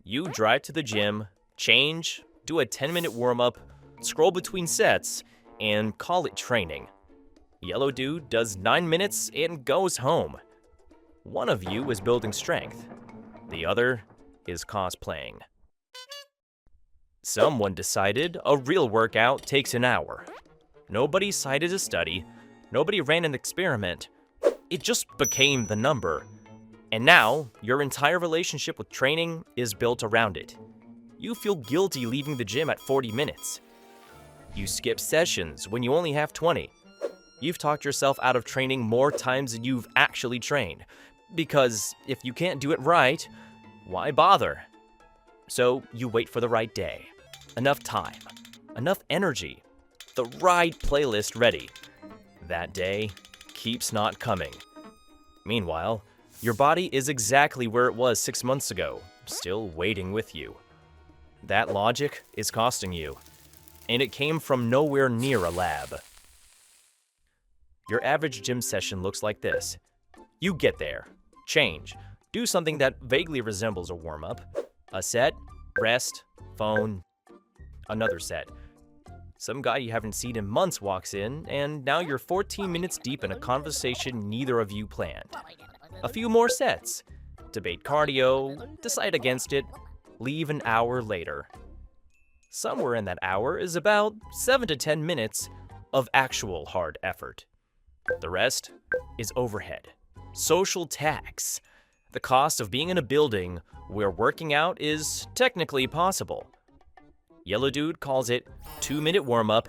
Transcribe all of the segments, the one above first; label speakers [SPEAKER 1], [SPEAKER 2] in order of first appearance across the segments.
[SPEAKER 1] You drive to the gym, change, do a 10-minute warm-up, scroll between sets, and call it training. Yellow dude does 9 minutes and goes home. One of you is building strength. The other is cosplaying. Someone decided a real workout takes an hour. Nobody cited a study. Nobody ran an experiment. It just became the number. And now, your entire relationship with training is built around it. You feel guilty leaving the gym at 40 minutes. You skip sessions when you only have 20. You've talked yourself out of training more times than you've actually trained. Because if you can't do it right, why bother? So you wait for the right day. Enough time. Enough energy. The right playlist ready. That day keeps not coming. Meanwhile, your body is exactly where it was 6 months ago, still waiting with you. That logic is costing you, and it came from nowhere near a lab. Your average gym session looks like this. You get there, change, do something that vaguely resembles a warm-up, a set, rest, phone, another set. Some guy you haven't seen in months walks in, and now you're 14 minutes deep in a conversation neither of you planned. A few more sets. Debate cardio, decide against it, leave an hour later. Somewhere in that hour is about 7 to 10 minutes of actual hard effort. The rest is overhead. Social tax. The cost of being in a building where working out is technically possible. Yellow dude calls it 2-minute warm-up,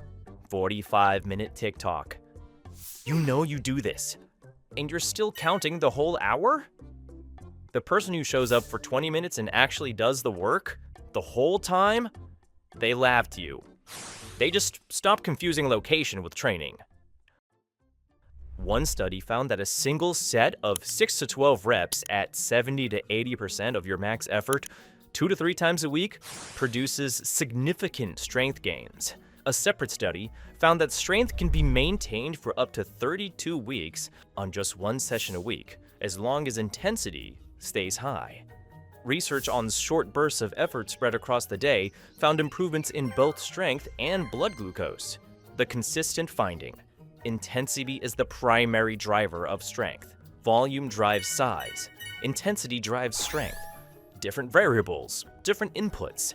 [SPEAKER 1] 45-minute TikTok. You know you do this, and you're still counting the whole hour? The person who shows up for 20 minutes and actually does the work the whole time, they laugh to you. They just stop confusing location with training. One study found that a single set of 6 to 12 reps at 70 to 80% of your max effort 2 to 3 times a week produces significant strength gains. A separate study found that strength can be maintained for up to 32 weeks on just one session a week, as long as intensity stays high. Research on short bursts of effort spread across the day found improvements in both strength and blood glucose. The consistent finding: intensity is the primary driver of strength. Volume drives size. Intensity drives strength. Different variables, different inputs.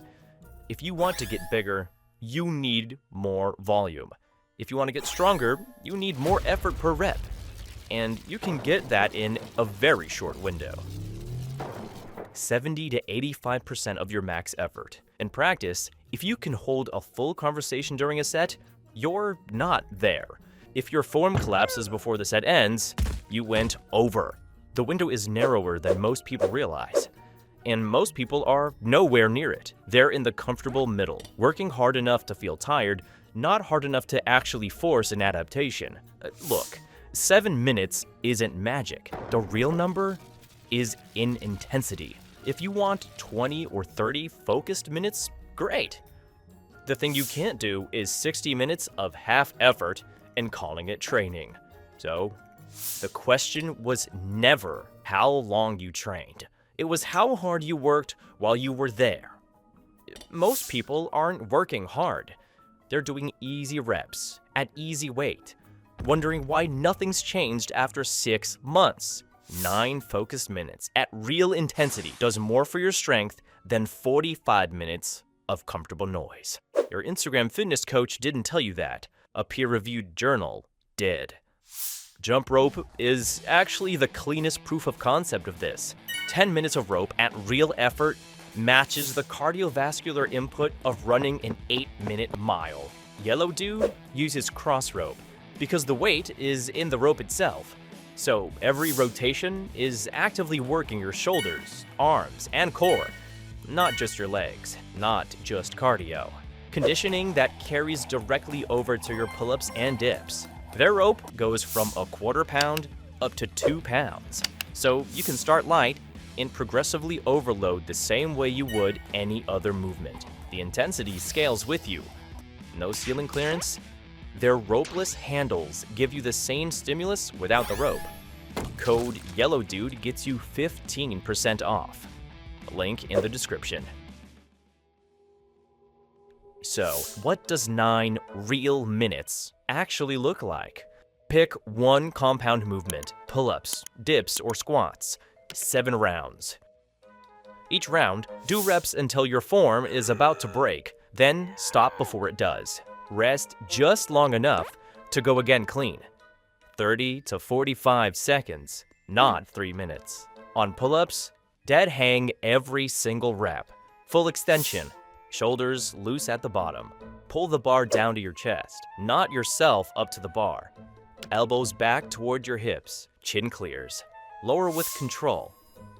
[SPEAKER 1] If you want to get bigger, you need more volume. If you want to get stronger, you need more effort per rep. And you can get that in a very short window. 70 to 85% of your max effort. In practice, if you can hold a full conversation during a set, you're not there. If your form collapses before the set ends, you went over. The window is narrower than most people realize. And most people are nowhere near it. They're in the comfortable middle, working hard enough to feel tired, not hard enough to actually force an adaptation. Look, 7 minutes isn't magic. The real number is in intensity. If you want 20 or 30 focused minutes, great. The thing you can't do is 60 minutes of half effort and calling it training. So, the question was never how long you trained. It was how hard you worked while you were there. Most people aren't working hard. They're doing easy reps at easy weight, wondering why nothing's changed after 6 months. 9 focused minutes at real intensity does more for your strength than 45 minutes of comfortable noise. Your Instagram fitness coach didn't tell you that. A peer-reviewed journal did. Jump rope is actually the cleanest proof of concept of this. 10 minutes of rope at real effort matches the cardiovascular input of running an 8-minute mile. Yellow dude uses cross rope because the weight is in the rope itself. So every rotation is actively working your shoulders, arms, and core, not just your legs, not just cardio. Conditioning that carries directly over to your pull-ups and dips. Their rope goes from a quarter pound up to 2 pounds. So you can start light and progressively overload the same way you would any other movement. The intensity scales with you. No ceiling clearance? Their ropeless handles give you the same stimulus without the rope. Code YELLOWDUDE gets you 15% off. Link in the description. So, what does 9 real minutes actually look like? Pick one compound movement, pull-ups, dips, or squats. 7 rounds. Each round, do reps until your form is about to break, then stop before it does. Rest just long enough to go again clean. 30 to 45 seconds, not 3 minutes. On pull-ups, dead hang every single rep. Full extension, shoulders loose at the bottom. Pull the bar down to your chest, not yourself up to the bar. Elbows back toward your hips, chin clears. Lower with control.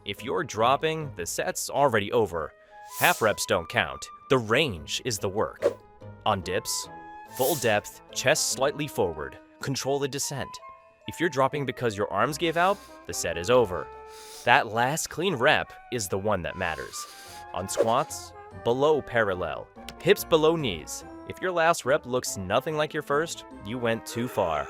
[SPEAKER 1] If you're dropping, the set's already over. Half reps don't count. The range is the work. On dips, full depth, chest slightly forward. Control the descent. If you're dropping because your arms gave out, the set is over. That last clean rep is the one that matters. On squats, below parallel, hips below knees. If your last rep looks nothing like your first, you went too far.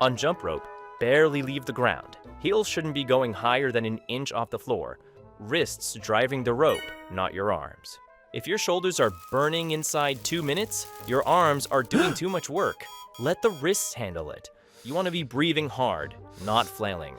[SPEAKER 1] On jump rope, barely leave the ground. Heels shouldn't be going higher than an inch off the floor. Wrists driving the rope, not your arms. If your shoulders are burning inside 2 minutes, your arms are doing too much work. Let the wrists handle it. You want to be breathing hard, not flailing.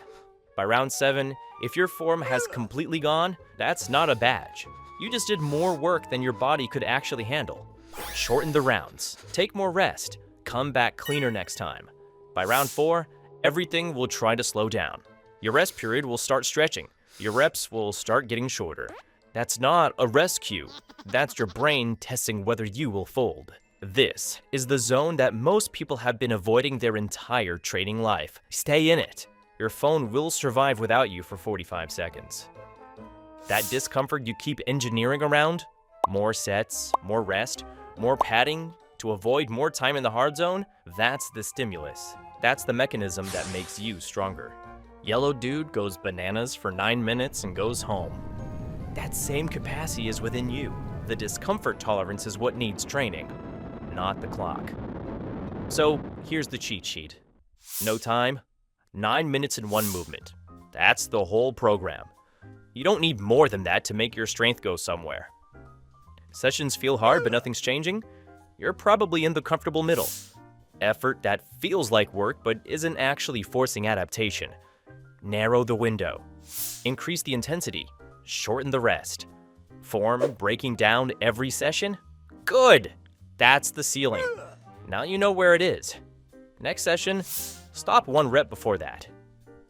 [SPEAKER 1] By round 7, if your form has completely gone, that's not a badge. You just did more work than your body could actually handle. Shorten the rounds. Take more rest. Come back cleaner next time. By round 4, everything will try to slow down. Your rest period will start stretching. Your reps will start getting shorter. That's not a rest cue. That's your brain testing whether you will fold. This is the zone that most people have been avoiding their entire training life. Stay in it. Your phone will survive without you for 45 seconds. That discomfort you keep engineering around, more sets, more rest, more padding to avoid more time in the hard zone, that's the stimulus. That's the mechanism that makes you stronger. Yellow dude goes bananas for 9 minutes and goes home. That same capacity is within you. The discomfort tolerance is what needs training, not the clock. So here's the cheat sheet. No time, 9 minutes in one movement. That's the whole program. You don't need more than that to make your strength go somewhere. Sessions feel hard but nothing's changing? You're probably in the comfortable middle. Effort that feels like work but isn't actually forcing adaptation. Narrow the window. Increase the intensity. Shorten the rest. Form breaking down every session? Good! That's the ceiling. Now you know where it is. Next session, stop 1 rep before that.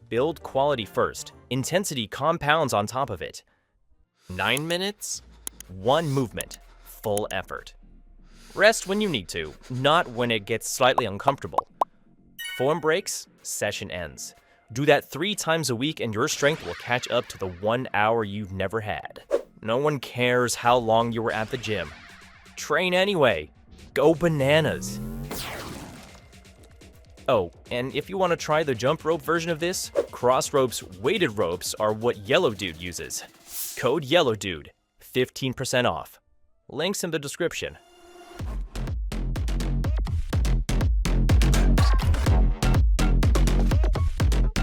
[SPEAKER 1] Build quality first. Intensity compounds on top of it. 9 minutes, 1 movement, full effort. Rest when you need to, not when it gets slightly uncomfortable. Form breaks, session ends. Do that 3 times a week and your strength will catch up to the 1 hour you've never had. No one cares how long you were at the gym. Train anyway. Go bananas. Oh, and if you want to try the jump rope version of this, cross ropes weighted ropes are what Yellow Dude uses. Code YELLOWDUDE, 15% off. Links in the description.